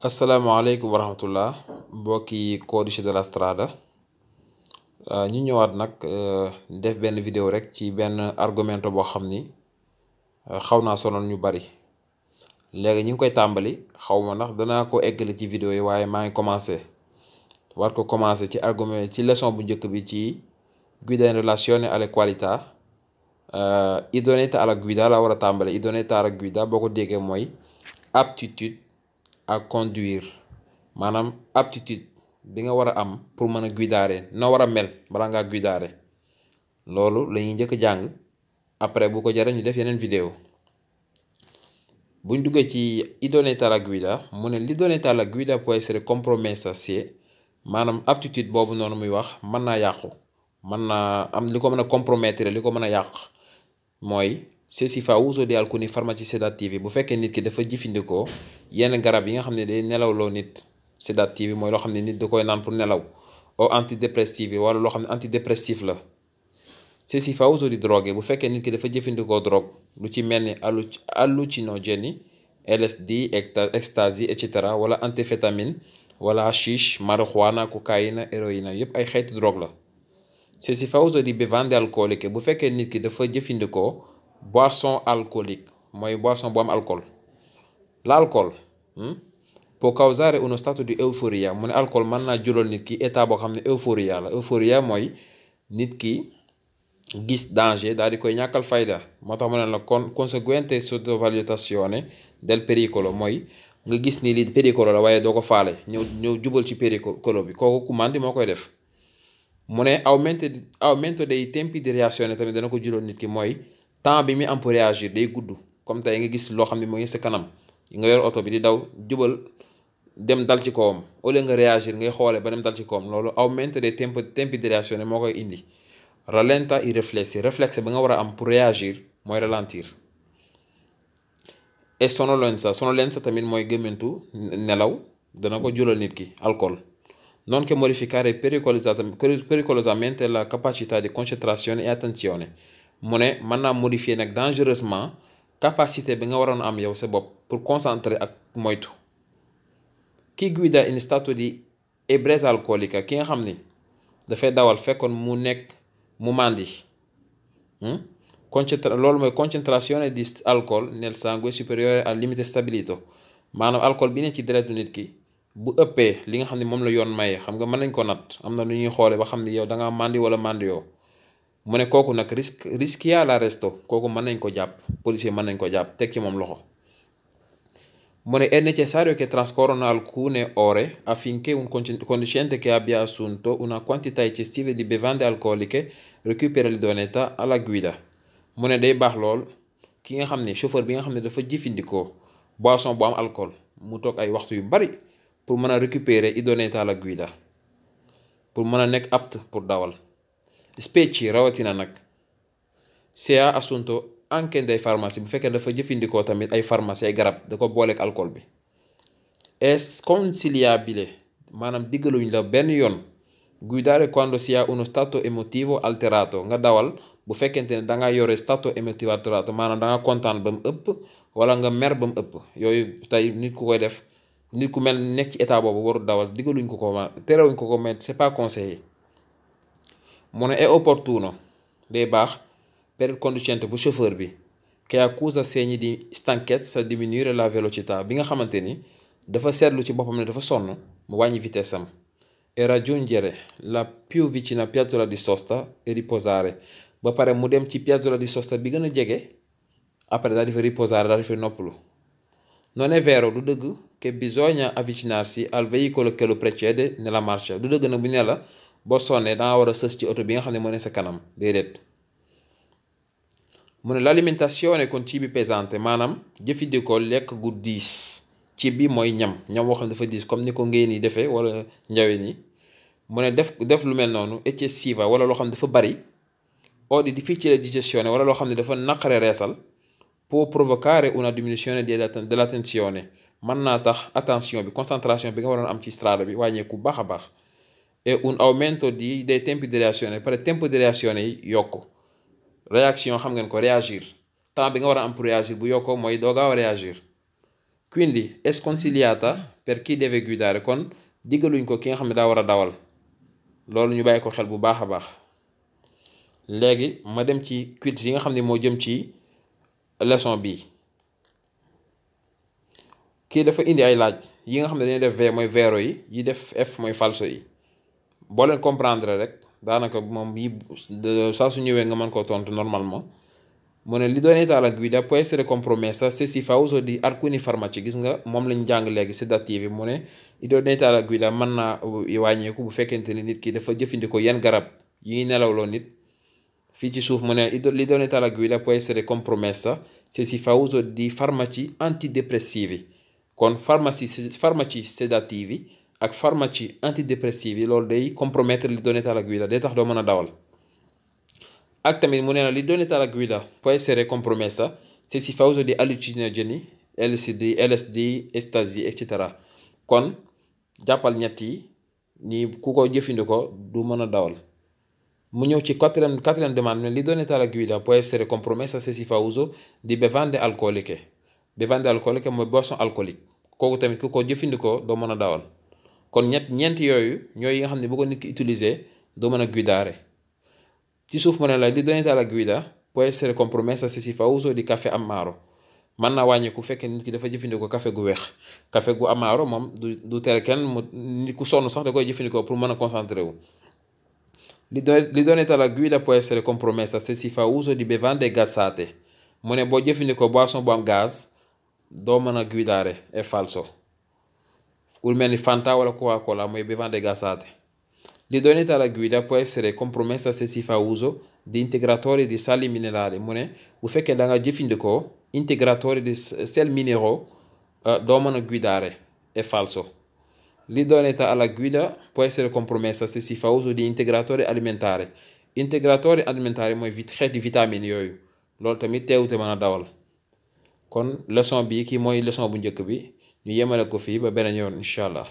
asalaamaaleykum wa rahmatullah mbokki codice de la strada ñu ñëwaat nag def benn vidéo rek ci benn argumento boo xam ni xaw naa sonal ñu bari léegi ñu ngi koy tàmbali xaw ma ndax danaa ko eggale ci vidéo yi waaye maa ngi commencé war ko commencé ci argument ci leçon bu njëkk bi ci guida in relazione alle qualità idoneità alla guida la war a tàmbale idoneità alla guida boo ko déggee mooy aptitude à conduire maanaam aptitude bi nga war a am pour mën a guidare na war a mel balaa ngaa guidare loolu la ñuy njëkk jàng après bu ko jaree ñu def yeneen vidéo buñ duggee ci idoneità alla guida mu ne l'idoneità alla guida può essere compromessa se maanaam aptitude boobu noonu muy wax mën naa yàqu mën naa am li ko mën a compromettere li ko mën a yàq mooy se si fa uso di alcuni farmaci sedativi bu fekkee nit ki dafa jëfandikoo yenn garab yi nga xam ne day nelawloo nit sédative mooy loo xam ne nit da koy naan pour nelaw o antidépressive wala loo xam ne antidépressif la se si fa uso di drogue bu fekkee nit ki dafa jëfandikoo drogue lu ci mel ni hallucinogèni LSD ecstasy et cetera wala amphétamine wala hashish marijuana cocaïne héroïne yépp ay xeeti drogue la se si fa uso di bevande alcooliche bu fekkee nit ki dafa jëfandikoo boisson alcoolique mooy boisson bu am alcool l'alcool può causare uno stato di euforia mu ne alcool mën naa jural nit ki état boo xam ne euforia la euforia mooy nit ki gis danger daal di koy ñàkkal fayda moo tax mu ne la conseguente sottovalutazione del pericolo mooy nga gis ni li pericolo la waaye doo ko faale ñëw jubal ci pericolo bi kooku ku màndi moo koy def mu ne aumento dei tempi di reazione tamit dana ko jural nit ki mooy temps bi muy am pour réagir day gudd comme tey nga gis loo xam ne moo ngi sa kanam nga yor oto bi di daw jubal dem dal ci kawam au lieu nga réagir ngay xoole ba dem dal ci kawam loolu aumento dei tempi di reazione moo koy indi rallenta i riflessi réflexe bi nga war a am pour réagir mooy ralentir et sonnolenza tamit mooy gëmmentu nelaw dana ko jural nit ki alcool nonché modificare pericolosamente la capacità di concentrazione e attenzione mu ne mën naa modifier nag dangereusement capacité bi nga waroon am yow sa bopp pour concentrer ak moytu ki guida in stato di ebbrezza alcolica ki nga xam ni dafay dawal fekkoon mu màndi loolu mooy concentrazione di alcool nel sangue superiore al limite stabilito maanaam alcool bi ne ci deretu nit ki bu ëppee li nga xam ne moom la yoon maye xam nga mën nañ ko natt am na lu ñuy xoole ba xam ni yow da ngaa màndi wala màndi yoo mu ne kooku nag rischia l'arresto kooku mën nañ ko jàpp policier mën nañ ko jàpp teg ci moom loxo mu ne è necessario che trascorrano alcune ore affinché un conducente che abbia assunto una quantità eccessiva di bevande alcoliche recuperi l'idoneità alla guida mu ne day baax lool ki nga xam ne chauffeur bi nga xam ne dafa jëfandikoo boisson bu am alcool mu toog ay waxtu yu bari pour mën a récupérer idoneità alla guida pour mën a nekk apte pour dawal specie rawatina nag se ha assunto anche dei farmaci bu fekkee dafa jëfandikoo tamit ay pharmacie ay garab da ko booleeg alcool bi è sconsigliabile maanaam diggaluñ la benn yoon guidare quando si ha uno stato emotivo alterato nga dawal bu fekkente ne da nga yore stato emotivo alterato maanaam da nga kontaan ba mu ëpp wala nga mer ba mu ëpp yooyu tey nit ku koy def nit ku mel nekk ci état boobu warul dawal diggaluñ ko ko ma terewuñ ko ko mais c'est pas conseillé mu ne è opportuno day baax per il conducente bu chauffeur bi che accusa segni di stanchezza diminuire la velocità bi nga xamante ni dafa seetlu ci boppam ne dafa sonn mu wàññi vitesse am e raggiungere la più vicina piazzola di sosta e riposare ba pare mu dem ci piazzola di sosta bi gën a jege après daal di fa riposare daal di fa noppalu non è vero du dëgg che bisogna avvicinarsi al veicolo che lo precede nella marcia du dëgg nag bu ne la boo sonnee danga war a sës ci oto bi nga xam ne moo ne sa kanam déedéet mu ne l'alimentazione con cibi pesante maanaam jëfandikoo lekk gu diis ci bi mooy ñam woo xam ne dafa diis comme ni ko ngeen yi defee wala njaween yi mu ne def lu mel noonu eccessiva wala loo xam ne dafa bari o di difficile digestione wala loo xam ne dafa naqare reesal può provocare una diminuzione dell'attenzione mën naa tax attention bi concentration bi nga waroon am ci strada bi wàññeeku baax a baax et un aumento dei tempi di reazione pare tempo di reazione yi yokku réaction xam ngeen ko réagir temps bi nga war a am pour réagir bu yokkoo mooy doo gaaw a réagir quindi è sconsigliata per chi deve guidare, kon diggaluñ ko ki nga xam ne daa war a dawal. loolu ñu bàyyi ko xel bu baax a baax. léegi ma dem ci quiz yi nga xam ne moo jëm ci leçon bii. kii dafa indi ay laaj yi nga xam ne dañuy def V mooy vero yi def F mooy falso yi. boo leen comprendre rek daanaka moom yi saa su ñëwee nga mën koo tontu normalement. mu ne l'idoneità alla guida può essere compromessa se si fa uso di alcuni farmaci. gis nga moom lañ jàng léegi sédatif yi mu ne l'idoneità alla guida mën naa wàññeeku bu fekkente ni nit ki dafa jëfandikoo yan garab yi nelawloo nit. fii ci suuf mu ne l'idoneità alla guida può essere compromessa se si fa uso di farmaci antidepressivi. kon farmaci sedativi ak farmaci antidepressivi loolu day compromettere l'idoneità alla guida day tax doo mën a dawal. ak tamit mu ne la l'idoneità alla guida può essere compromessa se si fa uso di allucinogeni LSD ecstasy etc. kon jàppal ñett yi ni ku ko jëfandikoo du mën a dawal. mu ñëw ci quatrième demande ne l'idoneità alla guida può essere compromessa se si fa uso di bevande alcoliche. bevande alcoliche mooy boisson alcoolique kooku tamit ku ko jëfandikoo doo mën a dawal. kon ñeent yooyu ñooy yi nga xam ne bu ko nit ki utiliser doo mën a guidare. ci suuf mu ne la l'idoneità alla guida può essere compromessa se si fa uso di caffè amaro. mën naa wàññeeku fekkee nit ki dafa jëfandikoo café gu weex. café gu amaro moom du tere kenn nit ku sonn sax da koy jëfandikoo pour mën a concentré wu. l'idoneità alla guida può essere compromessa se si fa uso di bevande gassate. mu ne boo jëfandikoo boisson bu am gaz doo mën a guidare è falso. ku mel ni Fanta wala Coca-Cola mooy bevande gassate. L'idoneità alla guida può essere compromessa se si fa uso di integratori di sali minerali. mu ne bu fekkee da nga jëfandikoo integratori di sel minéraux doo mën a guidare è falso. L'idoneità alla guida può essere compromessa se si fa uso di integratori alimentari. integratori alimentari mooy xeeti vitamine yooyu loolu tamit teewute mën a dawal. kon leçon bi kii mooy leçon bu njëkk bi ñu yemale ko fii ba beneen yoon incha allah.